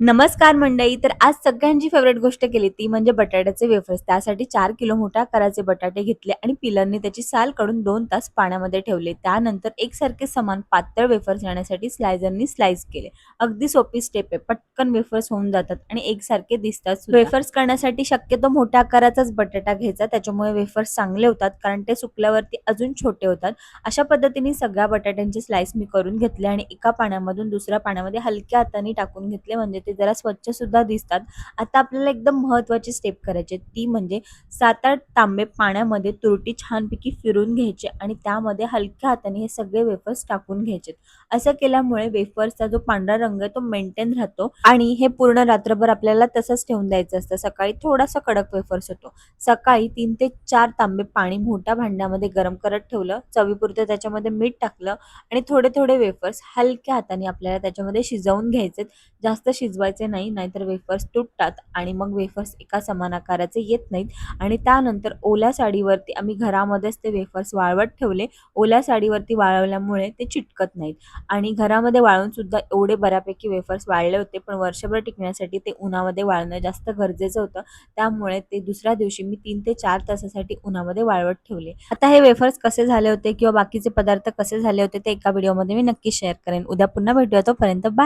नमस्कार मंडळी. तर आज सगळ्यांची फेवरेट गोष्ट केली ती म्हणजे बटाट्याचे वेफर्स. त्यासाठी 4 किलो मोठ्या आकाराचे बटाटे घेतले आणि पिलरने त्याची साल काढून 2 तास पाण्यामध्ये ठेवले. त्यानंतर एकसारखे समान पातळ वेफर्स येण्यासाठी स्लायझरनी स्लाइस केले. अगदी सोपी स्टेप आहे. पटकन वेफर्स होऊन जातात आणि एकसारखे दिसतात सुद्धा. वेफर्स करण्यासाठी शक्यतो मोठ्या आकाराचाच बटाटा घ्यायचा. त्याच्यामुळे वेफर्स चांगले होतात कारण ते सुकल्यावरती अजून छोटे होतात. अशा पद्धतीने सगळ्या बटाट्यांचे स्लाइस मी करून घेतले आणि एका पाण्यामधून दुसऱ्या पाण्यामध्ये हलक्या हाताने टाकून घेतले म्हणजे ते जरा स्वच्छ सुद्धा दिसतात. आता आपल्याला एकदम महत्त्वाची स्टेप करायची ती म्हणजे 7-8 तांबे पाण्यामध्ये तुरटी छानपैकी फिरून घ्यायचे आणि त्यामध्ये हलक्या हाताने हे सगळे वेफर्स टाकून घ्यायचे. असं केल्यामुळे वेफर्सचा जो पांढरा रंग आहे तो मेंटेन राहतो आणि हे पूर्ण रात्रभर आपल्याला तसंच ठेवून द्यायचं असतं. सकाळी थोडासा कडक वेफर्स होतो. सकाळी 3 ते 4 तांबे पाणी मोठ्या भांड्यामध्ये गरम करत ठेवलं. चवीपुरतं त्याच्यामध्ये मीठ टाकलं आणि थोडे-थोडे वेफर्स हलक्या हाताने आपल्याला त्याच्यामध्ये शिजवून घ्यायचे. जास्त शिजवायचे नाही, नाहीतर वेफर्स तुटतात आणि मग वेफर्स एका समान आकाराचे येत नाहीत. आणि त्यानंतर ओल्या साडीवरती आम्ही घरामध्येच ते वेफर्स वाळवत ठेवले. ओल्या साडीवरती वाळवल्यामुळे ते चिटकत नाहीत आणि घरामध्ये वाळून सुद्धा एवढे बऱ्यापैकी वेफर्स वाळले होते. पण वर्षभर टिकण्यासाठी ते उन्हामध्ये वाळणं जास्त गरजेचं होतं. त्यामुळे ते दुसऱ्या दिवशी मी 3 ते 4 तासासाठी उन्हामध्ये वाळवत ठेवले. आता हे वेफर्स कसे झाले होते किंवा बाकीचे पदार्थ कसे झाले होते ते एका व्हिडिओमध्ये मी नक्की शेअर करेन. उद्या पुन्हा भेटूया. तोपर्यंत बाय.